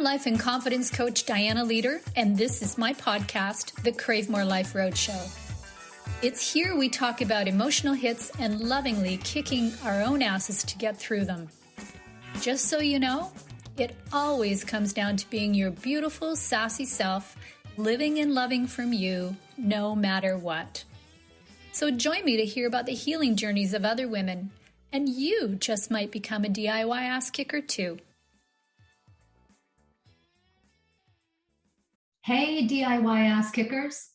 life and confidence coach Diana Leader, and this is my podcast, the Crave More Life Roadshow. It's here we talk about emotional hits and lovingly kicking our own asses to get through them. Just so you know, it always comes down to being your beautiful, sassy self, living and loving from you, no matter what. So join me to hear about the healing journeys of other women, and you just might become a DIY ass kicker too. Hey, DIY ass kickers.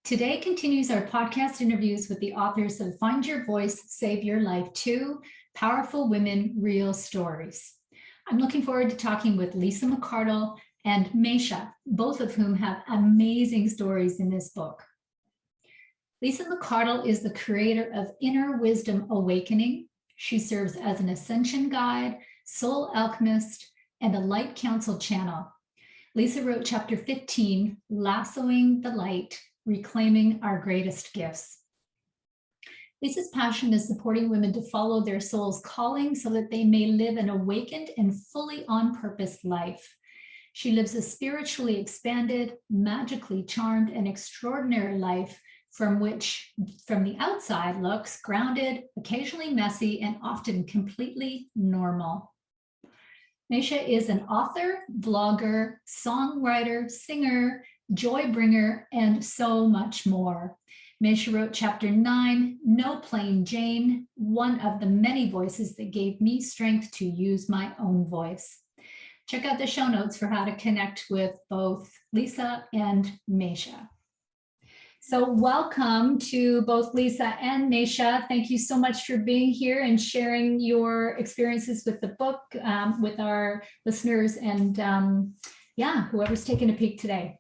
Today continues our podcast interviews with the authors of Find Your Voice, Save Your Life 2, Powerful Women, Real Stories. I'm looking forward to talking with Lisa McCardle and Maysha, both of whom have amazing stories in this book. Lisa McCardle is the creator of Inner Wisdom Awakening. She serves as an Ascension guide, soul alchemist, and a light council channel. Lisa wrote chapter 15, Lassoing the Light, Reclaiming Our Greatest Gifts. Lisa's passion is supporting women to follow their soul's calling so that they may live an awakened and fully on-purpose life. She lives a spiritually expanded, magically charmed, and extraordinary life from which, from the outside, looks grounded, occasionally messy, and often completely normal. Maysha is an author, blogger, songwriter, singer, joy bringer, and so much more. Maysha wrote chapter 9, No Plain Jane, one of the many voices that gave me strength to use my own voice. Check out the show notes for how to connect with both Lisa and Maysha. So welcome to both Lisa and Maysha. Thank you so much for being here and sharing your experiences with the book with our listeners and whoever's taking a peek today.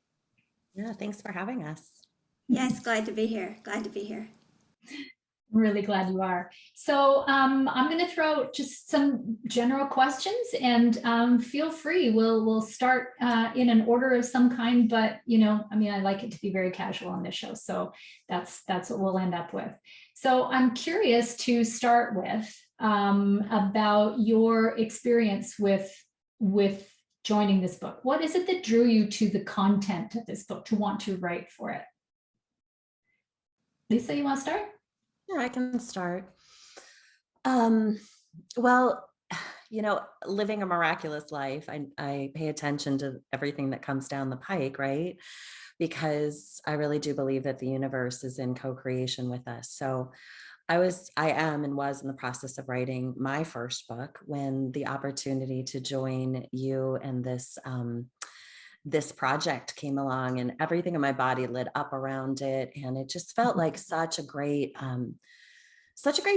Yeah, thanks for having us. Yes, glad to be here. Glad to be here. I'm really glad you are. So I'm going to throw out just some general questions and feel free. We'll start in an order of some kind, but I like it to be very casual on this show. So that's what we'll end up with. So I'm curious to start with about your experience with joining this book. What is it that drew you to the content of this book to want to write for it? Lisa, you want to start? Yeah, I can start. Well, living a miraculous life, I pay attention to everything that comes down the pike, right? Because I really do believe that the universe is in co-creation with us. So I am and was in the process of writing my first book when the opportunity to join you and this project came along, and everything in my body lit up around it. And it just felt like such a great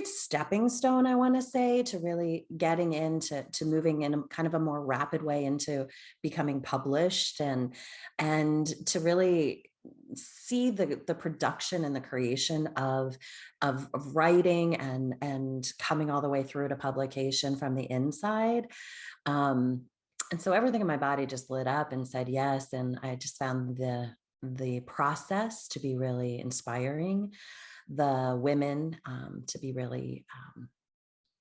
stepping stone, I want to say, to really getting into moving in a kind of a more rapid way into becoming published and to really see the production and the creation of writing and coming all the way through to publication from the inside. And so everything in my body just lit up and said yes. And I just found the process to be really inspiring, the women to be really,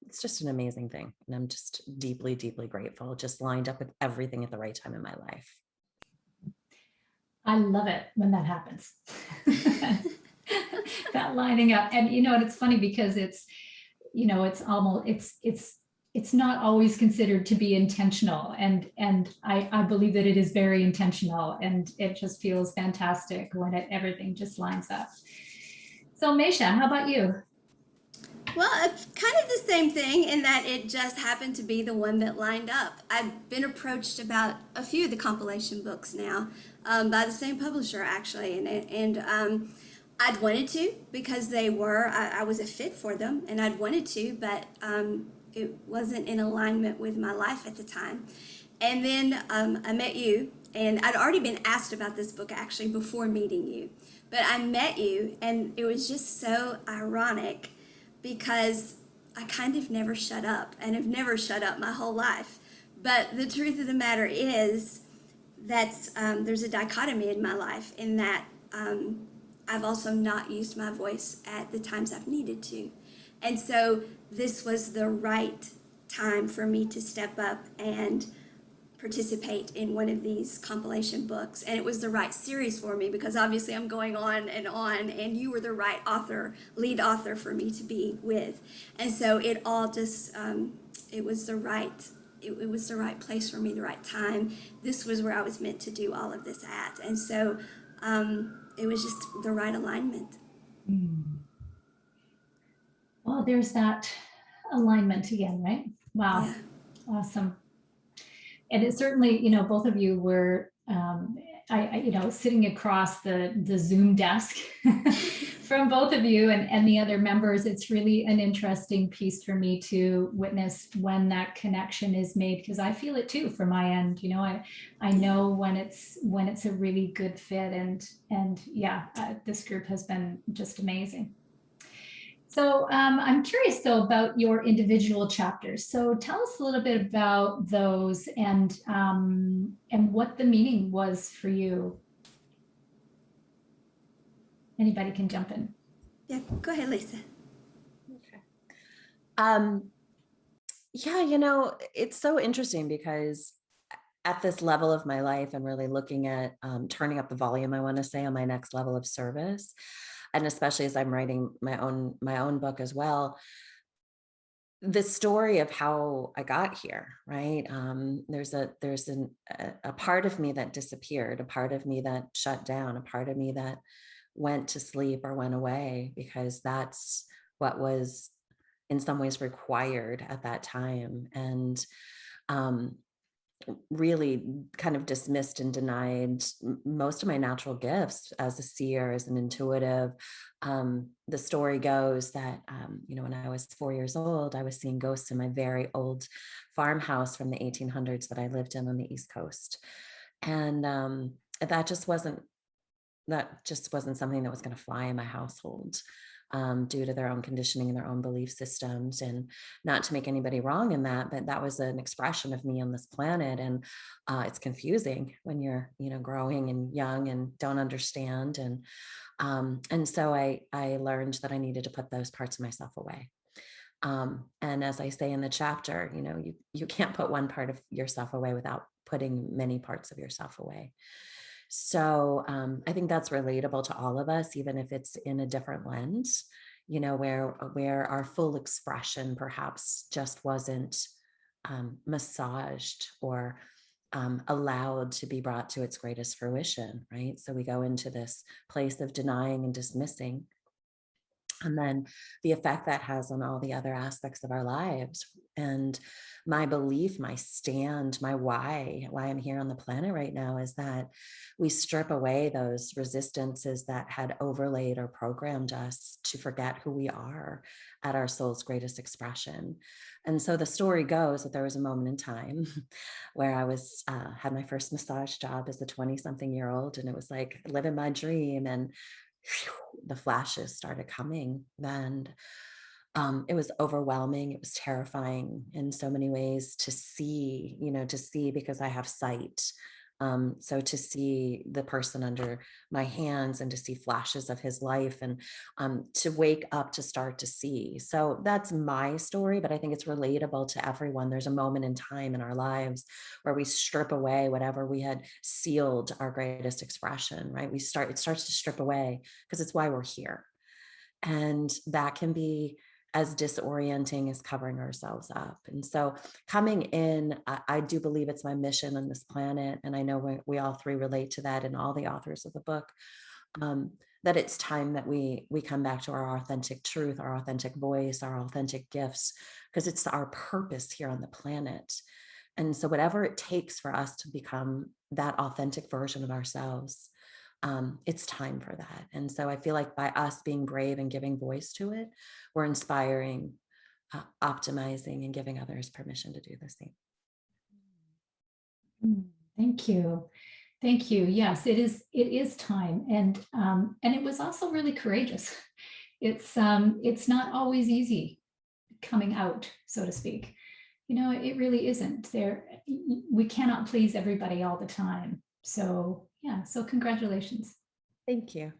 it's just an amazing thing. And I'm just deeply, deeply grateful. Just lined up with everything at the right time in my life. I love it when that happens. That lining up. And it's funny because it's not always considered to be intentional. And I believe that it is very intentional, and it just feels fantastic when everything just lines up. So Maysha, how about you? Well, it's kind of the same thing in that it just happened to be the one that lined up. I've been approached about a few of the compilation books now by the same publisher, actually. And I'd wanted to because I was a fit for them, and I'd wanted to, but it wasn't in alignment with my life at the time. And then I met you, and I'd already been asked about this book actually before meeting you. But I met you, and it was just so ironic because I kind of never shut up, and have never shut up my whole life. But the truth of the matter is that there's a dichotomy in my life in that I've also not used my voice at the times I've needed to. And so this was the right time for me to step up and participate in one of these compilation books, and it was the right series for me because obviously I'm going on, and you were the right lead author for me to be with, and so it all just it was the right place for me, the right time. This was where I was meant to do all of this at, and so it was just the right alignment. Well, there's that alignment again, right? Wow. Yeah. Awesome. And it certainly, you know, both of you were, you know, sitting across the Zoom desk from both of you and the other members. It's really an interesting piece for me to witness when that connection is made, because I feel it too from my end. You know, I know when it's a really good fit, and yeah, this group has been just amazing. So I'm curious though about your individual chapters. So tell us a little bit about those and what the meaning was for you. Anybody can jump in. Yeah, go ahead, Lisa. Okay. Yeah, you know, it's so interesting because at this level of my life, I'm really looking at turning up the volume, I want to say, on my next level of service. And especially as I'm writing my own book as well, the story of how I got here, right? There's a part of me that disappeared, a part of me that shut down, a part of me that went to sleep or went away, because that's what was in some ways required at that time. And really kind of dismissed and denied most of my natural gifts as a seer, as an intuitive. The story goes that, you know, when I was 4 years old, I was seeing ghosts in my very old farmhouse from the 1800s that I lived in on the East Coast. And that just wasn't something that was going to fly in my household. Due to their own conditioning and their own belief systems, and not to make anybody wrong in that, but that was an expression of me on this planet. And it's confusing when you're, you know, growing and young and don't understand. And so I learned that I needed to put those parts of myself away. And as I say in the chapter, you know, you can't put one part of yourself away without putting many parts of yourself away. So I think that's relatable to all of us, even if it's in a different lens, you know, where our full expression perhaps just wasn't massaged or allowed to be brought to its greatest fruition, right? So we go into this place of denying and dismissing, and then the effect that has on all the other aspects of our lives. And my belief, my stand, my why I'm here on the planet right now is that we strip away those resistances that had overlaid or programmed us to forget who we are at our soul's greatest expression. And so the story goes that there was a moment in time where I was had my first massage job as a 20-something-year-old, and it was like living my dream, and the flashes started coming, and it was overwhelming. It was terrifying in so many ways to see, because I have sight. So to see the person under my hands and to see flashes of his life, and to wake up to start to see. So that's my story, but I think it's relatable to everyone. There's a moment in time in our lives where we strip away whatever we had sealed our greatest expression, right? It starts to strip away, because it's why we're here. And that can be as disorienting as covering ourselves up. And so coming in, I do believe it's my mission on this planet. And I know we all three relate to that, and all the authors of the book, that it's time that we come back to our authentic truth, our authentic voice, our authentic gifts, because it's our purpose here on the planet. And so whatever it takes for us to become that authentic version of ourselves, it's time for that. And so I feel like by us being brave and giving voice to it, we're inspiring, optimizing, and giving others permission to do the same. Thank you. Thank you. Yes, it is time. And it was also really courageous. It's not always easy coming out, so to speak. You know, it really isn't. We cannot please everybody all the time. So yeah, so congratulations. Thank you.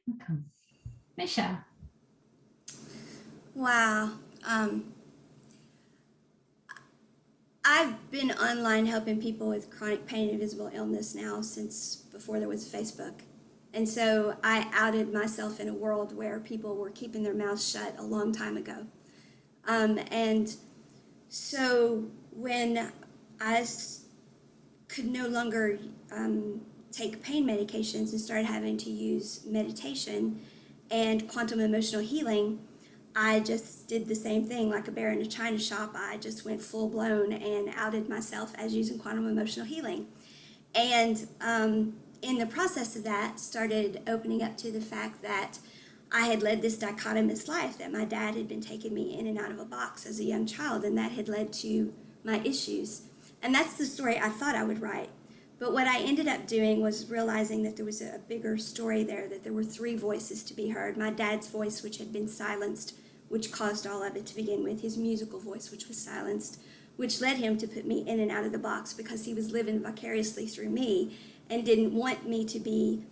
Welcome. Maysha. Wow. I've been online helping people with chronic pain and invisible illness now since before there was Facebook. And so I outed myself in a world where people were keeping their mouths shut a long time ago. And so when could no longer take pain medications and started having to use meditation and quantum emotional healing, I just did the same thing like a bear in a china shop. I just went full blown and outed myself as using quantum emotional healing. And in the process of that, started opening up to the fact that I had led this dichotomous life, that my dad had been taking me in and out of a box as a young child, and that had led to my issues. And that's the story I thought I would write. But what I ended up doing was realizing that there was a bigger story there, that there were three voices to be heard. My dad's voice, which had been silenced, which caused all of it to begin with, his musical voice, which was silenced, which led him to put me in and out of the box because he was living vicariously through me and didn't want me to be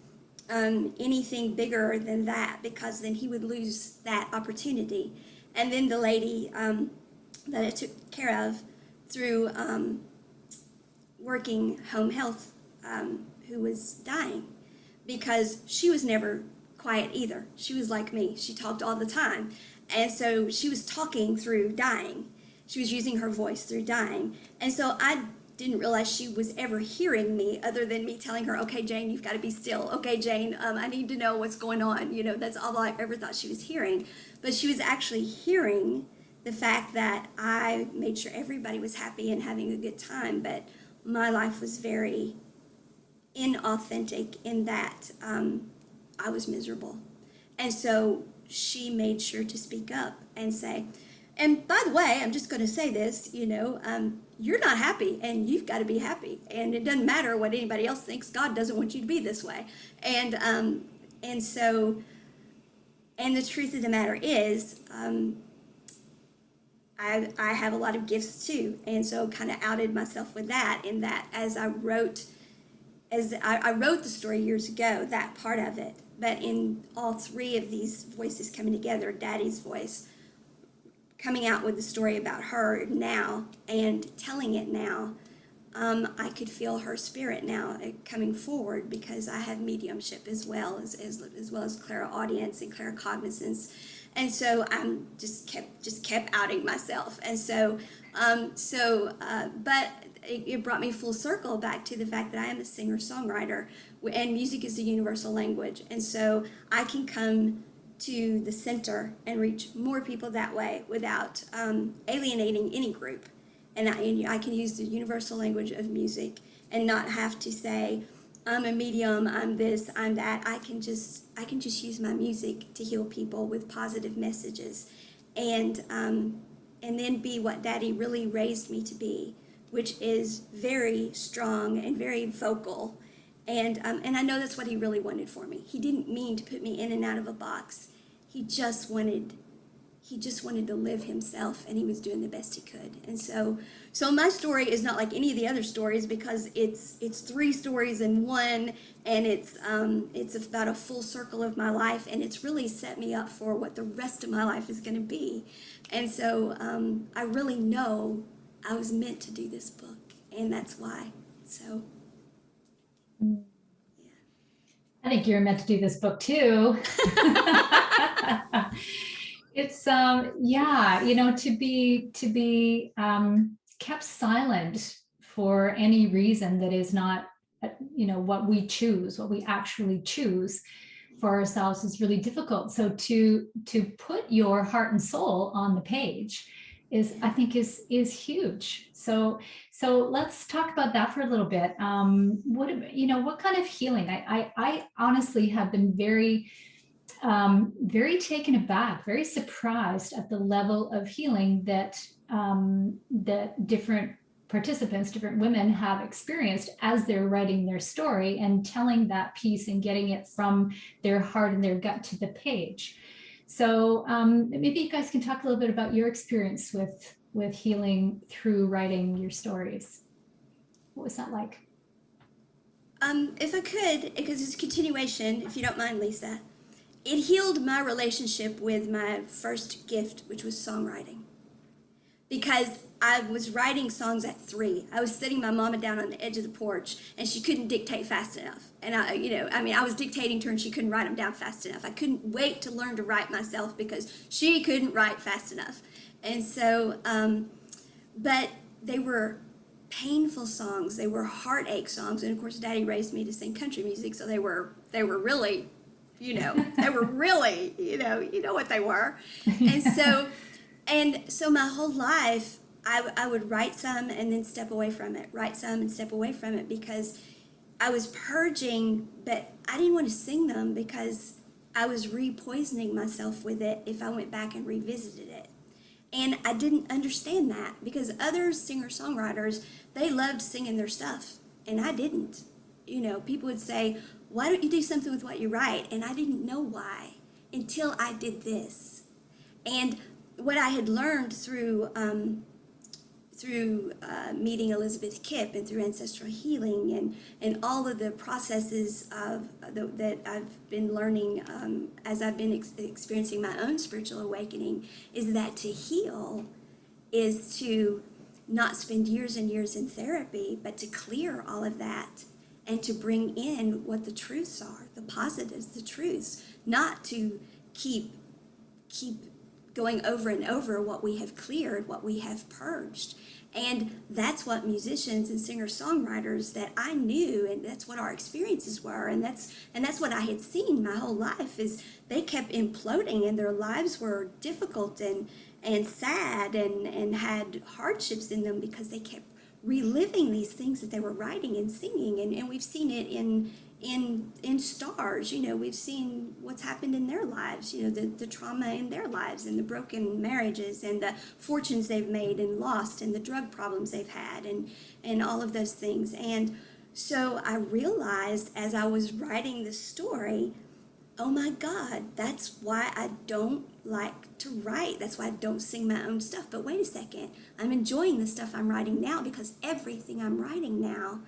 anything bigger than that, because then he would lose that opportunity. And then the lady that I took care of through working home health, who was dying, because she was never quiet either. She was like me. She talked all the time. And so she was talking through dying. She was using her voice through dying. And so I didn't realize she was ever hearing me other than me telling her, okay, Jane, you've got to be still. Okay, Jane, I need to know what's going on. You know, that's all I ever thought she was hearing. But she was actually hearing the fact that I made sure everybody was happy and having a good time. But my life was very inauthentic in that I was miserable. And so she made sure to speak up and say, and by the way, I'm just going to say this, you know, you're not happy and you've got to be happy. And it doesn't matter what anybody else thinks. God doesn't want you to be this way. And so the truth of the matter is, I have a lot of gifts too. And so kind of outed myself with that, in that as I wrote the story years ago, that part of it. But in all three of these voices coming together, Daddy's voice, coming out with the story about her now and telling it now, I could feel her spirit now coming forward, because I have mediumship as well as clairaudience and claircognizance, and so I'm just kept outing myself, and so but it brought me full circle back to the fact that I am a singer-songwriter, and music is a universal language, and so I can come to the center and reach more people that way without alienating any group. And I can use the universal language of music and not have to say, I'm a medium, I'm this, I'm that. I can just use my music to heal people with positive messages, and then be what Daddy really raised me to be, which is very strong and very vocal. And I know that's what he really wanted for me. He didn't mean to put me in and out of a box. He just wanted to live himself, and he was doing the best he could. And so my story is not like any of the other stories, because it's three stories in one, and it's about a full circle of my life, and it's really set me up for what the rest of my life is going to be. And so I really know I was meant to do this book, and that's why. So yeah. I think you're meant to do this book too. It's you know, to be kept silent for any reason that is not, you know, what we choose, what we actually choose for ourselves, is really difficult. So to put your heart and soul on the page I think is huge. So let's talk about that for a little bit. What kind of healing? I honestly have been very taken aback, very surprised at the level of healing that different participants, different women have experienced as they're writing their story and telling that piece and getting it from their heart and their gut to the page. So maybe you guys can talk a little bit about your experience with healing through writing your stories. What was that like? If I could, because it's a continuation, if you don't mind, Lisa, it healed my relationship with my first gift, which was songwriting. because I was writing songs at 3. I was sitting my mama down on the edge of the porch, and she couldn't dictate fast enough. And I was dictating to her, and she couldn't write them down fast enough. I couldn't wait to learn to write myself because she couldn't write fast enough. And so, but they were painful songs. They were heartache songs. And of course, Daddy raised me to sing country music, so they were really, they were really, you know what they were. And so my whole life, I would write some and then step away from it, write some and step away from it, because I was purging, but I didn't want to sing them because I was re-poisoning myself with it if I went back and revisited it. And I didn't understand that, because other singer-songwriters, they loved singing their stuff, and I didn't. People would say, why don't you do something with what you write? And I didn't know why until I did this. And what I had learned through meeting Elizabeth Kipp and through ancestral healing and all of the processes that I've been learning as I've been experiencing my own spiritual awakening, is that to heal is to not spend years and years in therapy, but to clear all of that and to bring in what the truths are, the positives, the truths, not to keep going over and over what we have cleared, what we have purged. And that's what musicians and singer-songwriters that I knew, and that's what our experiences were, and that's what I had seen my whole life, is they kept imploding, and their lives were difficult and sad and had hardships in them because they kept reliving these things that they were writing and singing. And we've seen it in stars. We've seen what's happened in their lives, the trauma in their lives and the broken marriages and the fortunes they've made and lost and the drug problems they've had and all of those things. And so I realized as I was writing the story, oh my God, that's why I don't like to write. That's why I don't sing my own stuff. But wait a second, I'm enjoying the stuff I'm writing now, because everything I'm writing now,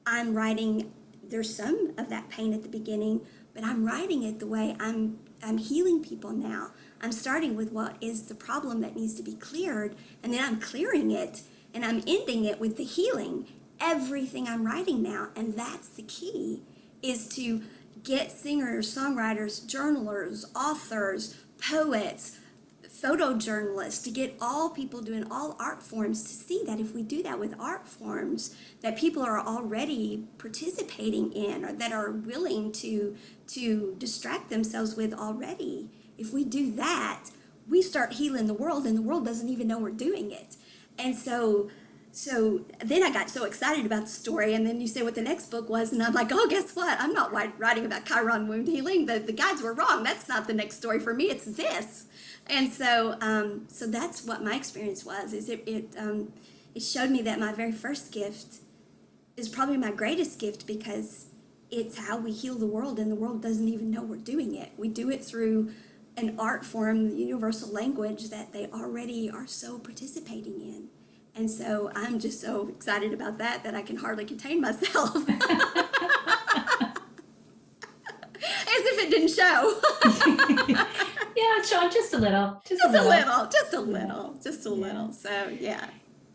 I'm writing, there's some of that pain at the beginning, but I'm writing it the way I'm healing people now. I'm starting with what is the problem that needs to be cleared, and then I'm clearing it, and I'm ending it with the healing. Everything I'm writing now, and that's the key, is to get singers, songwriters, journalers, authors, poets, photojournalists, to get all people doing all art forms to see that if we do that with art forms that people are already participating in, or that are willing to distract themselves with already, if we do that, we start healing the world, and the world doesn't even know we're doing it. And so then I got so excited about the story, and then you say what the next book was, and I'm like, oh, guess what? I'm not writing about Chiron wound healing. The guides were wrong. That's not the next story for me. It's this. And so that's what my experience was. Is it showed me that my very first gift is probably my greatest gift, because it's how we heal the world, and the world doesn't even know we're doing it. We do it through an art form, the universal language that they already are so participating in. And so I'm just so excited about that I can hardly contain myself. As if it didn't show. Yeah, it's shown just a little. Just a little. So yeah.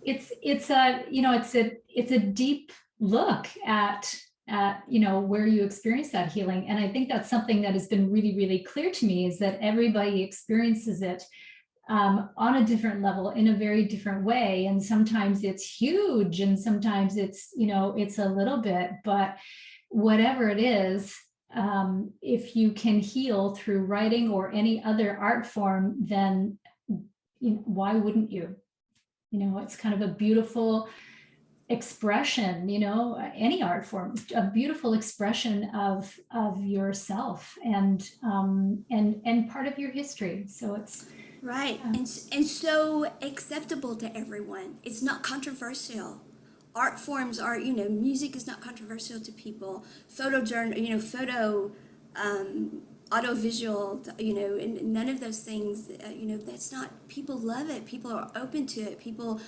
It's a deep look at where you experience that healing. And I think that's something that has been really, really clear to me, is that everybody experiences it on a different level, in a very different way. And sometimes it's huge, and sometimes it's a little bit, but whatever it is, if you can heal through writing or any other art form, then why wouldn't you? It's kind of a beautiful expression, any art form, a beautiful expression of yourself and part of your history. So it's right. And so acceptable to everyone. It's not controversial. Art forms are, music is not controversial to people. Audiovisual, and none of those things, that's not, people love it. People are open to it. People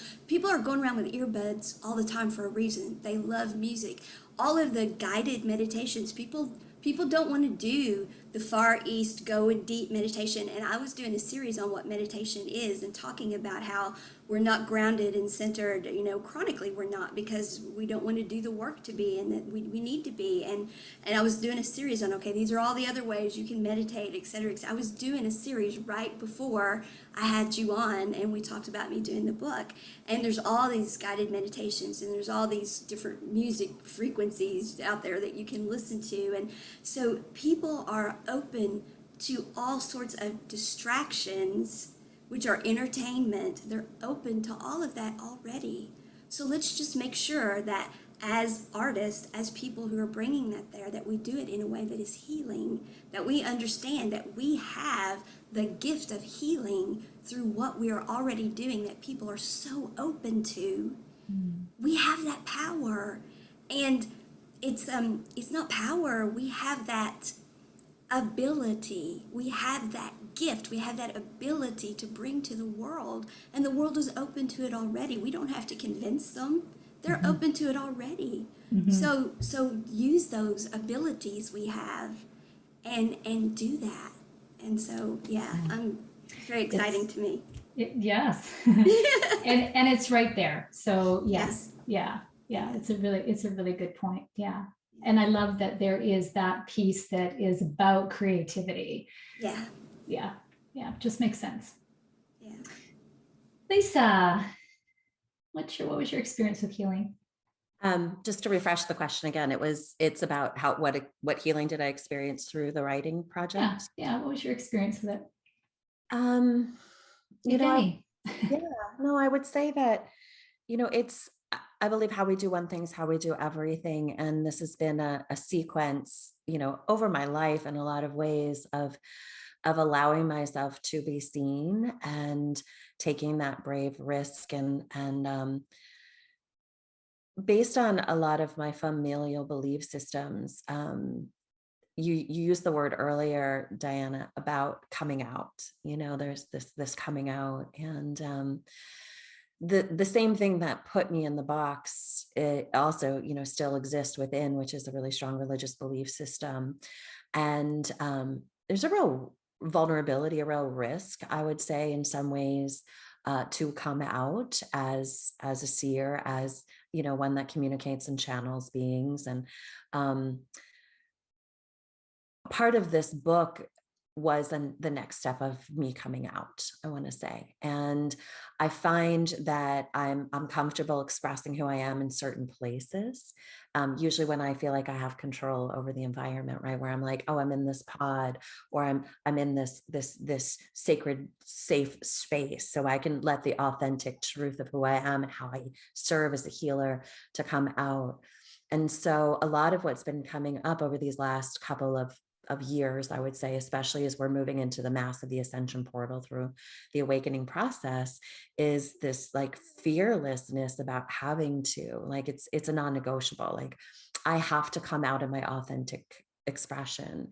are going around with earbuds all the time for a reason. They love music. All of the guided meditations, people don't want to do the Far East Go Deep meditation, and I was doing a series on what meditation is and talking about how we're not grounded and centered, chronically we're not, because we don't want to do the work to be, and that we need to be. And I was doing a series on, okay, these are all the other ways you can meditate, etc. I was doing a series right before I had you on, and we talked about me doing the book. And there's all these guided meditations, and there's all these different music frequencies out there that you can listen to. And so people are open to all sorts of distractions, which are entertainment. They're open to all of that already. So let's just make sure that as artists, as people who are bringing that there, that we do it in a way that is healing, that we understand that we have the gift of healing through what we are already doing, that people are so open to. We have that power. And it's not power, we have that ability, we have that gift, we have that ability to bring to the world, and the world is open to it already. We don't have to convince them, they're open to it already. So use those abilities we have and do that. And so it's very exciting to me. Yes. and it's right there. So yes. Yeah. It's a really good point. Yeah. And I love that there is that piece that is about creativity. Yeah. Just makes sense. Yeah. Lisa, what was your experience with healing? Just to refresh the question again, it's about what healing did I experience through the writing project? Yeah. What was your experience with it? I would say that, I believe how we do one thing is how we do everything. And this has been a sequence, over my life in a lot of ways of allowing myself to be seen and taking that brave risk and based on a lot of my familial belief systems. You used the word earlier, Diana, about coming out. There's this coming out, and the same thing that put me in the box, it also still exists within, which is a really strong religious belief system. And there's a real vulnerability, a real risk, I would say, in some ways, to come out as a seer, as one that communicates and channels beings. And part of this book was the next step of me coming out, I want to say. And I find that I'm comfortable expressing who I am in certain places. Usually when I feel like I have control over the environment, right? Where I'm like, oh, I'm in this pod, or I'm in this sacred, safe space. So I can let the authentic truth of who I am and how I serve as a healer to come out. And so a lot of what's been coming up over these last couple of years, I would say, especially as we're moving into the mass of the Ascension portal through the awakening process, is this like fearlessness about having to, like, it's a non-negotiable, like I have to come out in my authentic expression,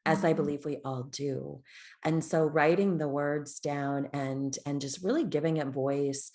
as I believe we all do. And so writing the words down and just really giving it voice,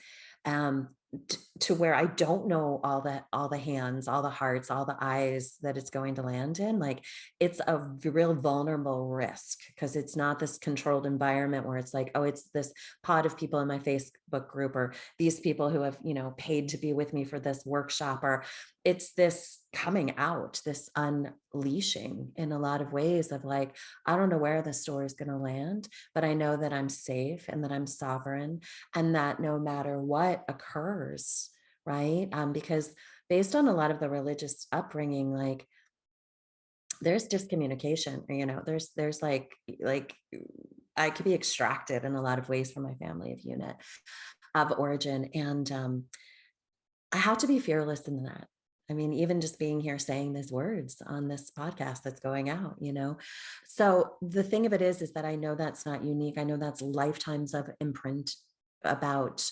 to where I don't know all the hands, all the hearts, all the eyes that it's going to land in. Like, it's a real vulnerable risk, because it's not this controlled environment where it's like, oh, it's this pod of people in my Facebook group, or these people who have, paid to be with me for this workshop, or it's this coming out, this unleashing in a lot of ways of like, I don't know where the story is going to land, but I know that I'm safe and that I'm sovereign, and that no matter what occurs, right? Because based on a lot of the religious upbringing, like, there's discommunication, there's like I could be extracted in a lot of ways from my family of origin. And I have to be fearless in that. I mean, even just being here saying these words on this podcast that's going out, So the thing of it is that I know that's not unique. I know that's lifetimes of imprint about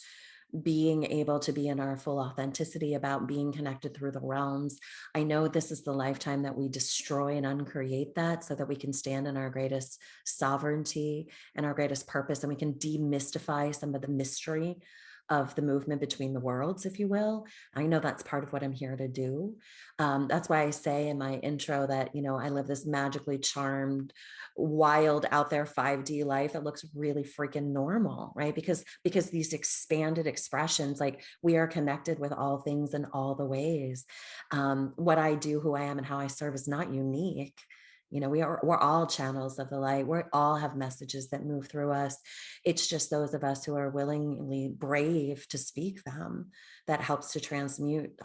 being able to be in our full authenticity, about being connected through the realms. I know this is the lifetime that we destroy and uncreate that, so that we can stand in our greatest sovereignty and our greatest purpose, and we can demystify some of the mystery of the movement between the worlds, if you will. I know that's part of what I'm here to do. That's why I say in my intro that, I live this magically charmed, wild, out there 5D life that looks really freaking normal, right? Because these expanded expressions, like we are connected with all things in all the ways. What I do, who I am, and how I serve is not unique. We're all channels of the light. We all have messages that move through us. It's just those of us who are willingly brave to speak them that helps to transmute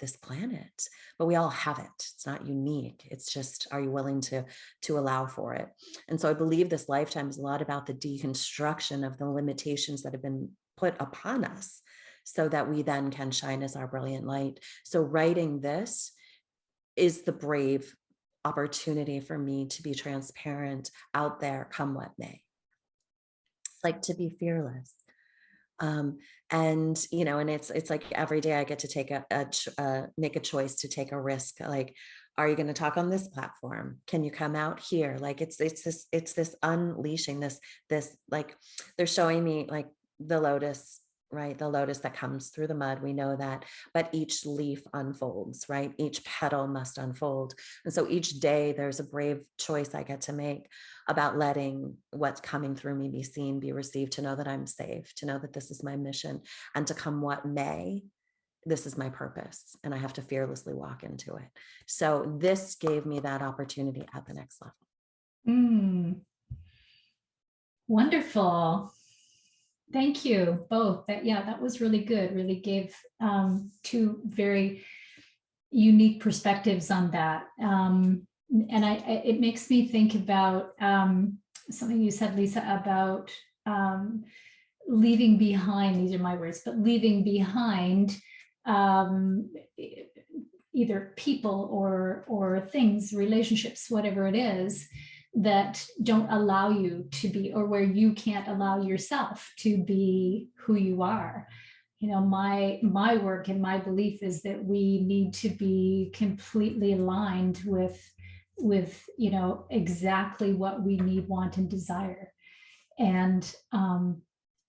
this planet. But we all have it. It's not unique. It's just, are you willing to allow for it? And so I believe this lifetime is a lot about the deconstruction of the limitations that have been put upon us so that we then can shine as our brilliant light. So writing this is the brave opportunity for me to be transparent out there, come what may. Like to be fearless. And it's like every day I get to take make a choice to take a risk. Like, are you going to talk on this platform? Can you come out here? Like it's this unleashing this like they're showing me like the lotus, right? The lotus that comes through the mud, we know that, but each leaf unfolds, right? Each petal must unfold. And so each day there's a brave choice I get to make about letting what's coming through me be seen, be received, to know that I'm safe, to know that this is my mission, and to come what may, this is my purpose, and I have to fearlessly walk into it. So this gave me that opportunity at the next level. Wonderful. Thank you both. That was really good. Really gave two very unique perspectives on that. And it makes me think about something you said, Lisa, about leaving behind, these are my words, but leaving behind either people or things, relationships, whatever it is, that don't allow you to be, or where you can't allow yourself to be who you are. My work and my belief is that we need to be completely aligned with exactly what we need, want, and desire. And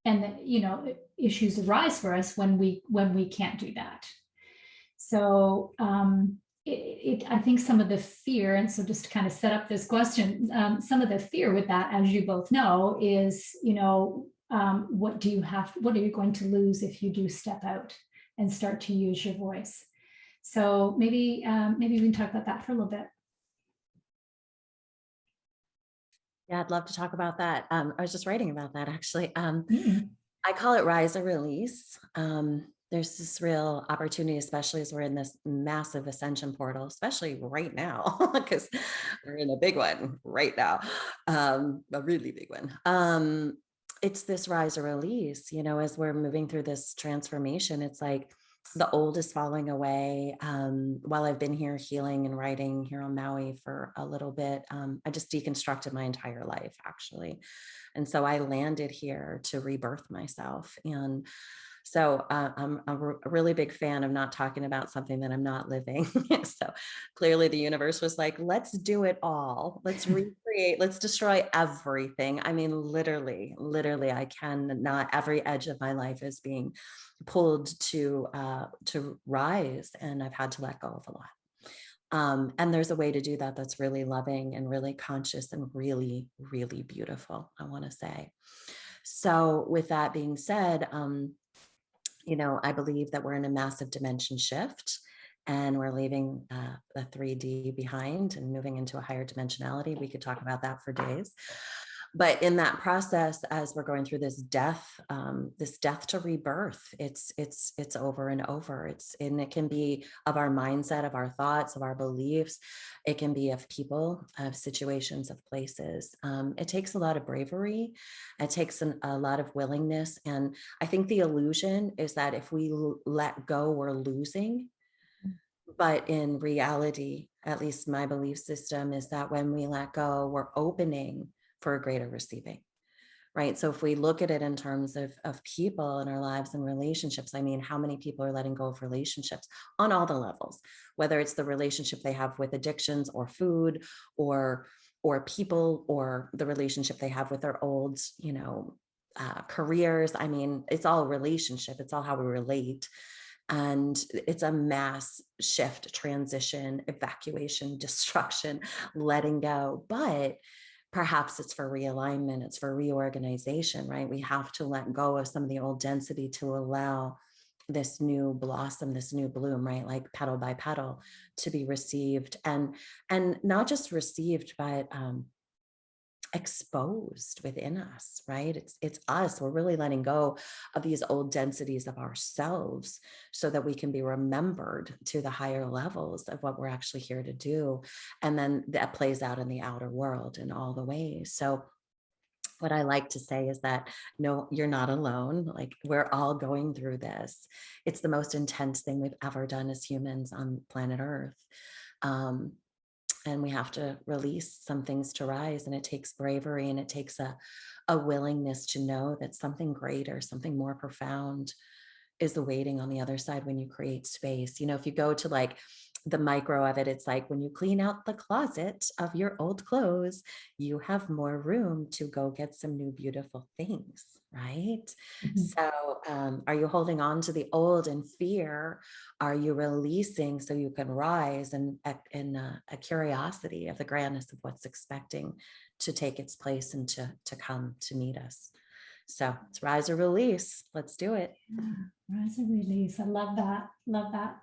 that, issues arise for us when we can't do that. So I think some of the fear, and so just to kind of set up this question, some of the fear with that, as you both know, is, what are you going to lose if you do step out and start to use your voice? So maybe we can talk about that for a little bit. Yeah, I'd love to talk about that. I was just writing about that, actually. I call it rise or release. There's this real opportunity, especially as we're in this massive ascension portal, especially right now, because we're in a big one right now, a really big one. It's this rise or release, as we're moving through this transformation. It's like the old is falling away. While I've been here healing and writing here on Maui for a little bit, I just deconstructed my entire life, actually. And so I landed here to rebirth myself. And so I'm a really big fan of not talking about something that I'm not living. So clearly the universe was like, let's do it all. Let's recreate, let's destroy everything. I mean, literally, I cannot, every edge of my life is being pulled to rise, and I've had to let go of a lot. And there's a way to do that that's really loving and really conscious and really, really beautiful, I want to say. So with that being said, I believe that we're in a massive dimension shift, and we're leaving the 3D behind and moving into a higher dimensionality. We could talk about that for days. But in that process, as we're going through this death to rebirth, it's over and over. And it can be of our mindset, of our thoughts, of our beliefs. It can be of people, of situations, of places. It takes a lot of bravery. It takes a lot of willingness. And I think the illusion is that if we let go, we're losing. But in reality, at least my belief system is that when we let go, we're opening for a greater receiving, right? So if we look at it in terms of people in our lives and relationships, I mean, how many people are letting go of relationships on all the levels, whether it's the relationship they have with addictions or food or people, or the relationship they have with their old, careers. I mean, it's all a relationship. It's all how we relate. And it's a mass shift, transition, evacuation, destruction, letting go. But perhaps it's for realignment, it's for reorganization, right? We have to let go of some of the old density to allow this new blossom, this new bloom, right? Like petal by petal, to be received, and not just received, but exposed within us, right? It's us. We're really letting go of these old densities of ourselves so that we can be remembered to the higher levels of what we're actually here to do. And then that plays out in the outer world in all the ways. So what I like to say is that, no, you're not alone. Like, we're all going through this. It's the most intense thing we've ever done as humans on planet Earth. And we have to release some things to rise, and it takes bravery, and it takes a willingness to know that something greater, something more profound is awaiting on the other side when you create space. If you go to like the micro of it, it's like when you clean out the closet of your old clothes, you have more room to go get some new beautiful things, right? Mhm. So are you holding on to the old in fear? Are you releasing so you can rise in a curiosity of the grandness of what's expecting to take its place and to come to meet us? So it's rise or release. Let's do it. Yeah, rise and release. I love that. Love that.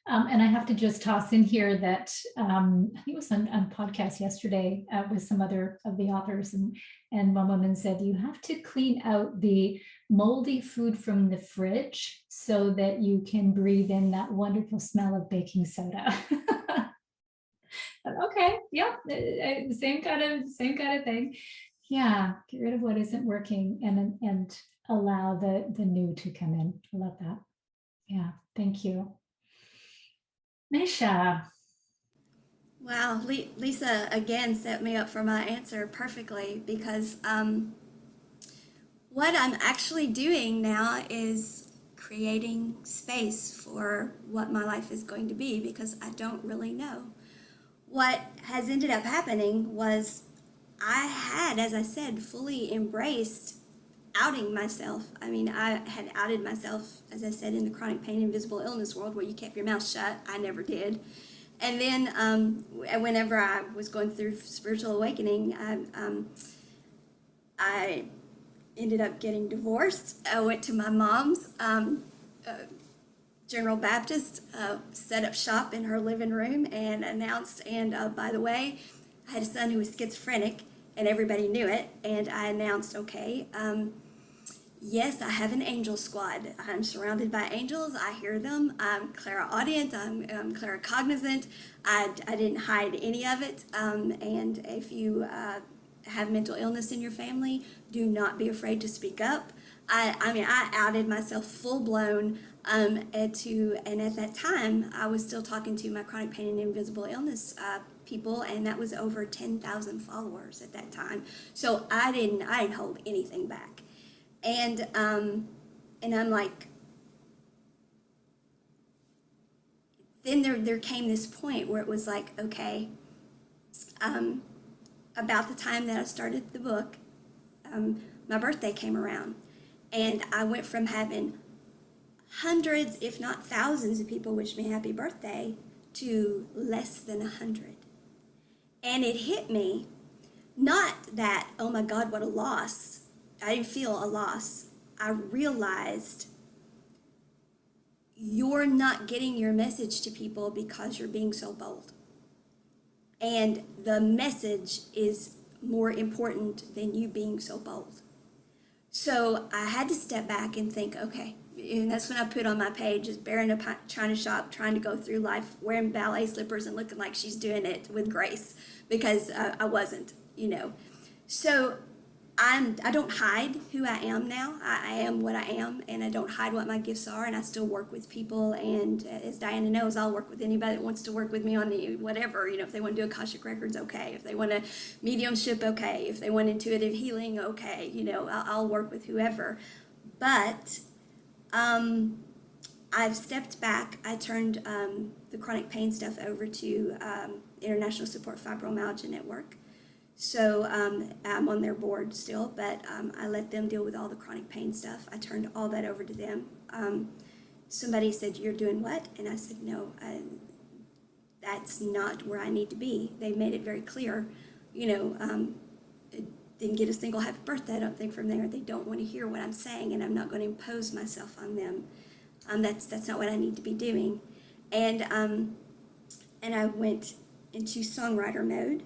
And I have to just toss in here that I think it was on a podcast yesterday with some other of the authors, and one woman said, you have to clean out the moldy food from the fridge so that you can breathe in that wonderful smell of baking soda. Okay, yeah, same kind of thing. Yeah, get rid of what isn't working and allow the new to come in. I love that. Yeah, thank you. Maysha. Wow, Lisa again set me up for my answer perfectly, because what I'm actually doing now is creating space for what my life is going to be, because I don't really know. What has ended up happening was I had, as I said, fully embraced outing myself. I mean, I had outed myself, as I said, in the chronic pain and invisible illness world where you kept your mouth shut. I never did. And then whenever I was going through spiritual awakening, I ended up getting divorced. I went to my mom's General Baptist, set up shop in her living room and announced, and by the way, I had a son who was schizophrenic, and everybody knew it, and I announced, okay, yes, I have an angel squad. I'm surrounded by angels. I hear them. I'm clairaudient. I'm claircognizant. I didn't hide any of it. And if you have mental illness in your family, do not be afraid to speak up. I outed myself full blown. And at that time, I was still talking to my chronic pain and invisible illness people, and that was over 10,000 followers at that time. So I didn't hold anything back. And I'm like, then there came this point where it was like, okay, about the time that I started the book, my birthday came around, and I went from having hundreds, if not thousands, of people wish me happy birthday to less than 100. And it hit me, not that, oh my God, what a loss. I didn't feel a loss. I realized you're not getting your message to people because you're being so bold. And the message is more important than you being so bold. So I had to step back and think, okay, and that's when I put on my page, is Bear in a China shop, trying to go through life wearing ballet slippers and looking like she's doing it with grace, because I wasn't, So I don't hide who I am now. I am what I am, and I don't hide what my gifts are, and I still work with people. And as Diana knows, I'll work with anybody that wants to work with me on whatever. If they want to do Akashic Records, okay. If they want to mediumship, okay. If they want intuitive healing, okay. I'll work with whoever. But I've stepped back. I turned the chronic pain stuff over to International Support Fibromyalgia Network. So I'm on their board still, but I let them deal with all the chronic pain stuff. I turned all that over to them. Somebody said, "You're doing what?" And I said, "No, that's not where I need to be." They made it very clear, you know, didn't get a single happy birthday, I don't think, from there. They don't want to hear what I'm saying, and I'm not going to impose myself on them. That's not what I need to be doing. And I went into songwriter mode,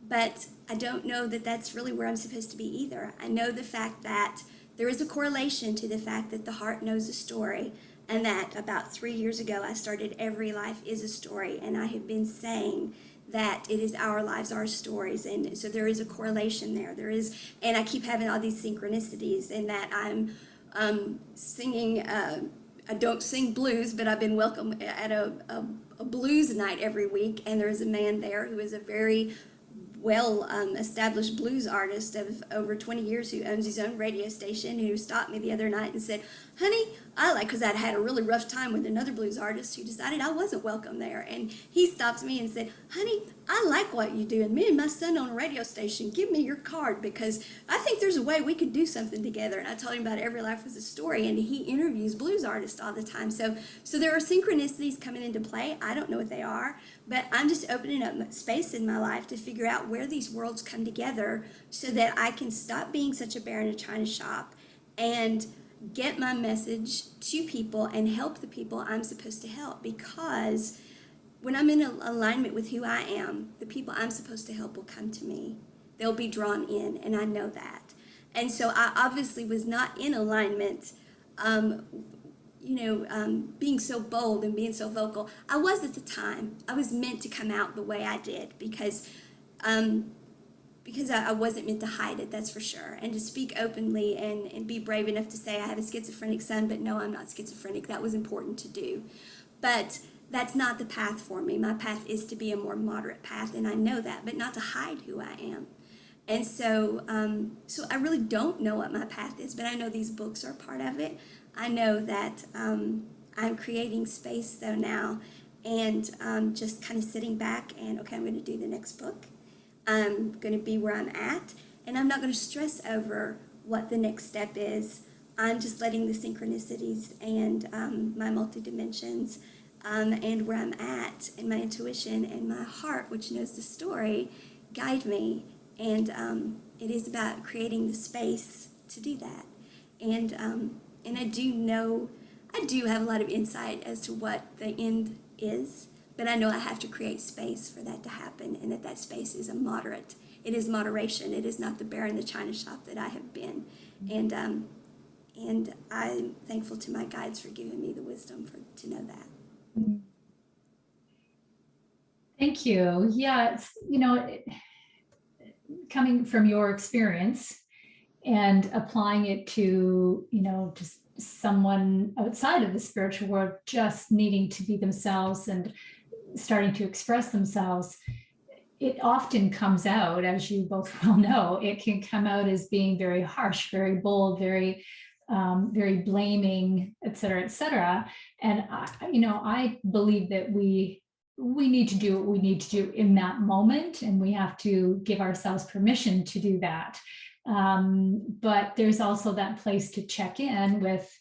but I don't know that that's really where I'm supposed to be either. I know the fact that there is a correlation to the fact that the heart knows a story, and that about 3 years ago I started Every Life is a Story, and I have been saying that it is our lives, our stories, and so there is a correlation there. There is, and I keep having all these synchronicities in that I'm singing. I don't sing blues, but I've been welcome at a blues night every week, and there is a man there who is a very well established blues artist of over 20 years who owns his own radio station, who stopped me the other night and said, "Honey, because I'd had a really rough time with another blues artist who decided I wasn't welcome there." And he stopped me and said, "Honey, I like what you do, and me and my son on a radio station, give me your card, because I think there's a way we could do something together." And I told him about Every Life Was a Story, and he interviews blues artists all the time. So there are synchronicities coming into play. I don't know what they are, but I'm just opening up space in my life to figure out where these worlds come together so that I can stop being such a bear in a china shop and get my message to people and help the people I'm supposed to help. Because when I'm in alignment with who I am, the people I'm supposed to help will come to me. They'll be drawn in, and I know that. And so I obviously was not in alignment, being so bold and being so vocal. I was at the time. I was meant to come out the way I did because I wasn't meant to hide it, that's for sure. And to speak openly and be brave enough to say I have a schizophrenic son, but no, I'm not schizophrenic. That was important to do. But that's not the path for me. My path is to be a more moderate path, and I know that, but not to hide who I am. And so I really don't know what my path is, but I know these books are part of it. I know that I'm creating space, though, now, and just kind of sitting back and, okay, I'm going to do the next book. I'm going to be where I'm at, and I'm not going to stress over what the next step is. I'm just letting the synchronicities and my multi-dimensions and where I'm at and my intuition and my heart, which knows the story, guide me. And it is about creating the space to do that. And I do have a lot of insight as to what the end is, but I know I have to create space for that to happen, and that space is it is moderation. It is not the bear in the china shop that I have been. And I'm thankful to my guides for giving me the wisdom to know that. Thank you. Yeah, it's, coming from your experience and applying it to, just someone outside of the spiritual world, just needing to be themselves and starting to express themselves, it often comes out, as you both well know, it can come out as being very harsh, very bold, very blaming, et cetera, et cetera. And I believe that we need to do what we need to do in that moment, and we have to give ourselves permission to do that. But there's also that place to check in with,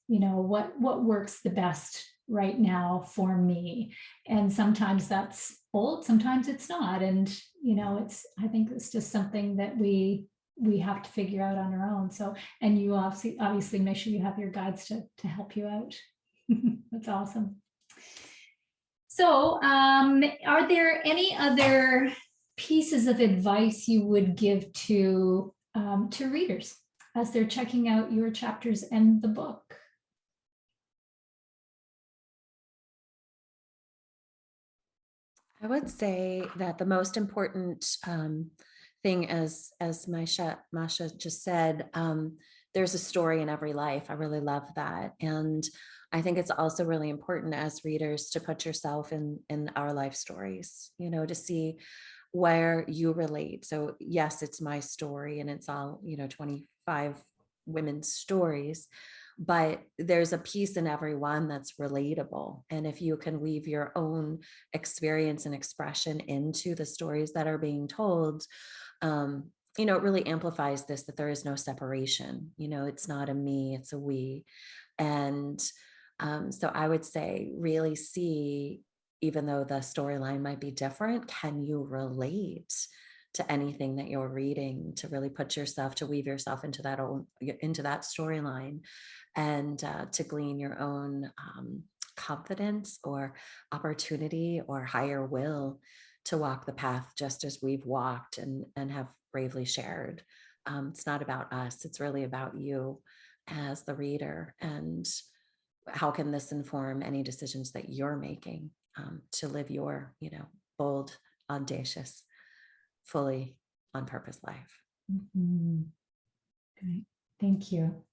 what works the best right now for me. And sometimes that's bold, sometimes it's not. And, I think it's just something that we have to figure out on our own. So, and you obviously make sure you have your guides to help you out. That's awesome. So, are there any other pieces of advice you would give to readers as they're checking out your chapters and the book? I would say that the most important thing, as Maysha just said, there's a story in every life. I really love that. And I think it's also really important as readers to put yourself in our life stories, to see where you relate. So yes, it's my story and it's all, 25 women's stories, but there's a piece in every one that's relatable. And if you can weave your own experience and expression into the stories that are being told, it really amplifies this, that there is no separation. It's not a me, it's a we. And so I would say really see, even though the storyline might be different, can you relate to anything that you're reading, to really to weave yourself into that storyline, and to glean your own confidence or opportunity or higher will to walk the path just as we've walked and have bravely shared. It's not about us, it's really about you as the reader, and how can this inform any decisions that you're making to live your, bold, audacious, fully on purpose life. Mhm. Great. Thank you.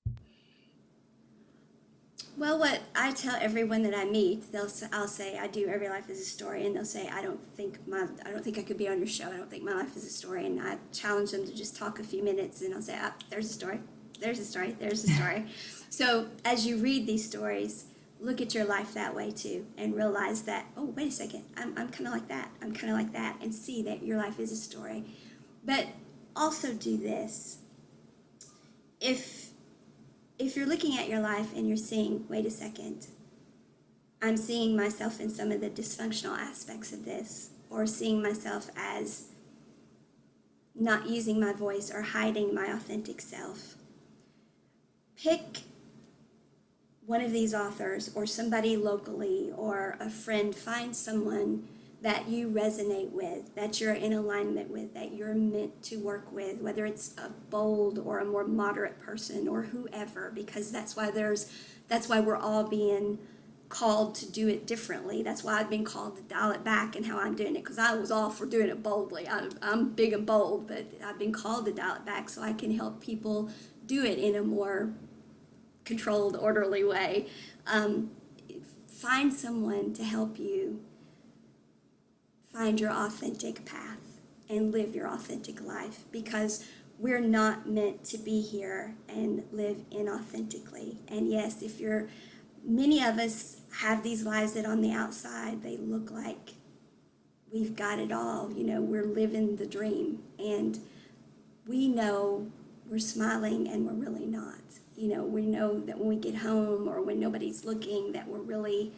Well, what I tell everyone that I meet, I'll say I do every life is a story, and they'll say I don't think I could be on your show. I don't think my life is a story, and I challenge them to just talk a few minutes, and I'll say, there's a story, there's a story, there's a story. So as you read these stories, look at your life that way too, and realize that, oh, wait a second, I'm kind of like that, I'm kind of like that, and see that your life is a story. But also do this. If you're looking at your life and you're seeing, wait a second, I'm seeing myself in some of the dysfunctional aspects of this, or seeing myself as not using my voice or hiding my authentic self, pick one of these authors or somebody locally or a friend. Find someone that you resonate with, that you're in alignment with, that you're meant to work with, whether it's a bold or a more moderate person or whoever, because that's why we're all being called to do it differently. That's why I've been called to dial it back and how I'm doing it, because I was all for doing it boldly. I'm big and bold, but I've been called to dial it back so I can help people do it in a more controlled, orderly way. Find someone to help you find your authentic path and live your authentic life, because we're not meant to be here and live inauthentically. And yes, many of us have these lives that on the outside, they look like we've got it all, we're living the dream, and we know we're smiling and we're really not. We know that when we get home or when nobody's looking, that we're really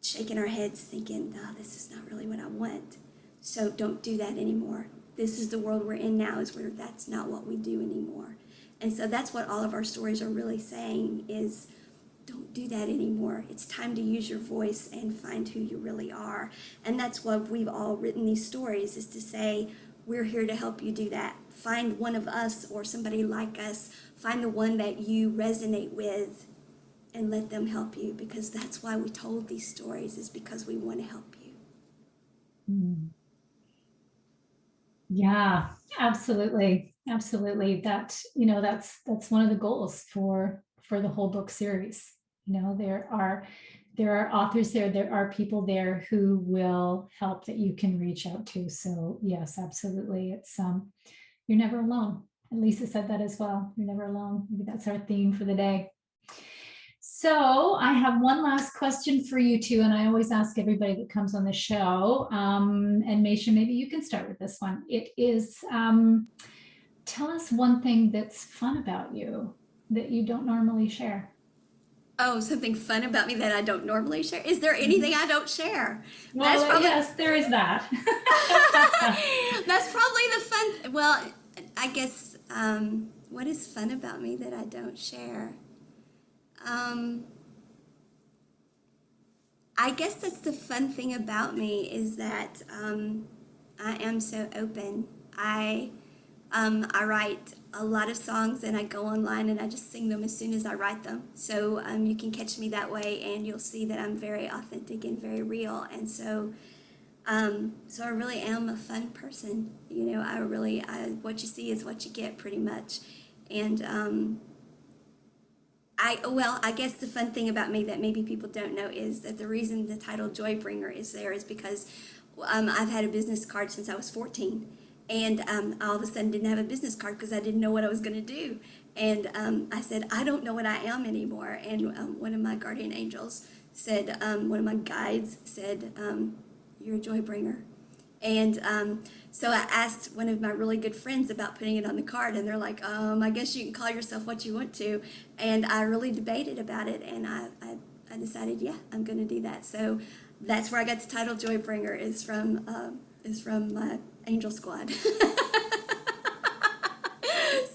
shaking our heads thinking, oh, this is not really what I want. So don't do that anymore. This is the world we're in now, is where that's not what we do anymore. And so that's what all of our stories are really saying, is don't do that anymore. It's time to use your voice and find who you really are. And that's why we've all written these stories, is to say, we're here to help you do that. Find one of us or somebody like us. Find the one that you resonate with and let them help you, because that's why we told these stories, is because we want to help you. Mm. Yeah, absolutely. Absolutely. That's one of the goals for the whole book series. There are authors there are people there who will help, that you can reach out to. So yes, absolutely. It's you're never alone. And Lisa said that as well. You're never alone. Maybe that's our theme for the day. So I have one last question for you two, and I always ask everybody that comes on the show, and Maysha, maybe you can start with this one. It is, tell us one thing that's fun about you that you don't normally share. Oh, something fun about me that I don't normally share? Is there anything I don't share? Well, yes, there is that. That's probably the fun. Well, I guess, what is fun about me that I don't share? I guess that's the fun thing about me, is that I am so open. I write a lot of songs, and I go online and I just sing them as soon as I write them. So you can catch me that way, and you'll see that I'm very authentic and very real. And so I really am a fun person. What you see is what you get, pretty much. And I guess the fun thing about me that maybe people don't know is that the reason the title Joybringer is there is because I've had a business card since I was 14. And all of a sudden didn't have a business card because I didn't know what I was going to do. And I said, I don't know what I am anymore. And one of my guardian angels said, one of my guides said, you're a joy bringer. And so I asked one of my really good friends about putting it on the card, and they're like, I guess you can call yourself what you want to. And I really debated about it, and I decided, yeah, I'm going to do that. So that's where I got the title Joy Bringer, is from my angel squad.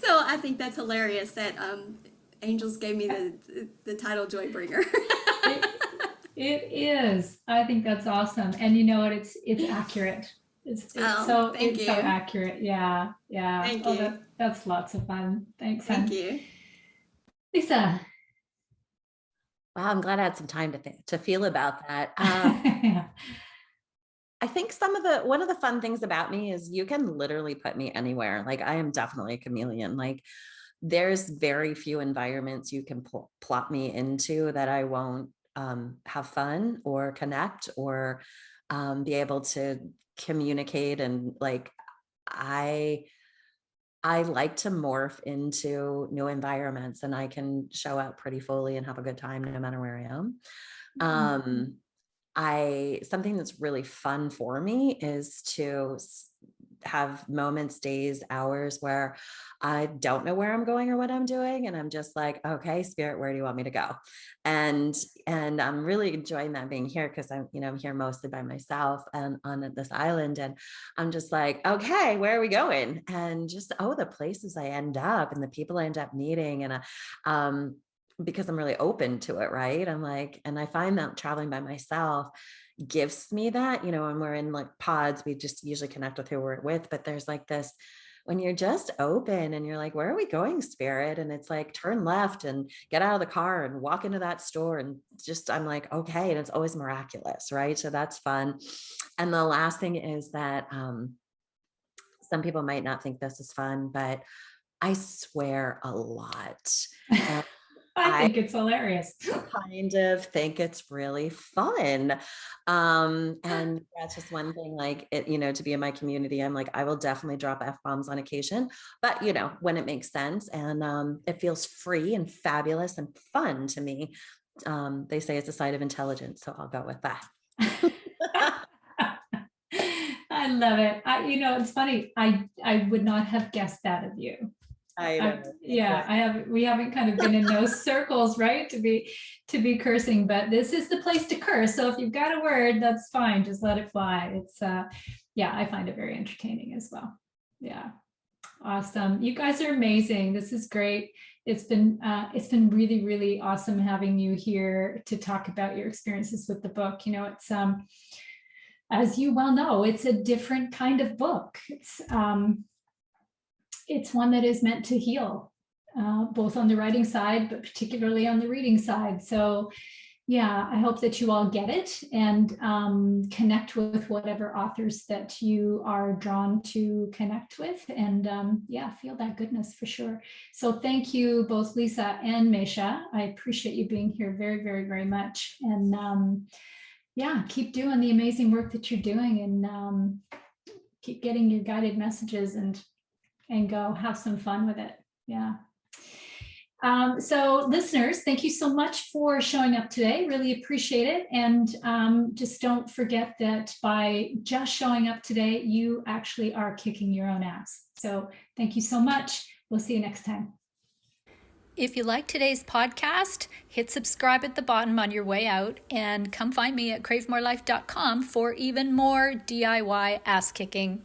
So I think that's hilarious that angels gave me the title Joy Bringer. It is. I think that's awesome. And you know what? It's accurate. It's so accurate. Yeah. Thank you. That's lots of fun. Thanks. Thank you. Lisa. Wow, I'm glad I had some time to feel about that. I think one of the fun things about me is you can literally put me anywhere. Like, I am definitely a chameleon. Like, there's very few environments you can plop me into that I won't have fun or connect or be able to communicate. And like, I like to morph into new environments, and I can show up pretty fully and have a good time no matter where I am. Something that's really fun for me is to have moments, days, hours where I don't know where I'm going or what I'm doing. And I'm just like, okay, Spirit, where do you want me to go? And I'm really enjoying that being here, because I'm here mostly by myself and on this island. And I'm just like, okay, where are we going? And just, the places I end up and the people I end up meeting. And, because I'm really open to it. Right. I'm like, and I find that traveling by myself gives me that, when we're in like pods, we just usually connect with who we're with, but there's like this, when you're just open and you're like, where are we going, Spirit? And it's like, turn left and get out of the car and walk into that store. And just, I'm like, okay. And it's always miraculous. Right. So that's fun. And the last thing is that, some people might not think this is fun, but I swear a lot. I think it's hilarious. Kind of think it's really fun. And that's just one thing, like, it, to be in my community, I'm like, I will definitely drop F-bombs on occasion, but when it makes sense, and it feels free and fabulous and fun to me. They say it's a sign of intelligence, so I'll go with that. I love it. It's funny. I would not have guessed that of you. We haven't kind of been in those circles, right? To be cursing, but this is the place to curse. So if you've got a word, that's fine. Just let it fly. It's I find it very entertaining as well. Yeah. Awesome. You guys are amazing. This is great. It's been really, really awesome having you here to talk about your experiences with the book. It's as you well know, it's a different kind of book. It's one that is meant to heal, both on the writing side, but particularly on the reading side. So yeah, I hope that you all get it and connect with whatever authors that you are drawn to connect with, and feel that goodness for sure. So thank you both, Lisa and Maysha. I appreciate you being here very, very, very much. And keep doing the amazing work that you're doing, and keep getting your guided messages and go have some fun with it. Yeah. So listeners, thank you so much for showing up today. Really appreciate it. And just don't forget that by just showing up today, you actually are kicking your own ass. So thank you so much. We'll see you next time. If you like today's podcast, hit subscribe at the bottom on your way out, and come find me at cravemorelife.com for even more DIY ass kicking.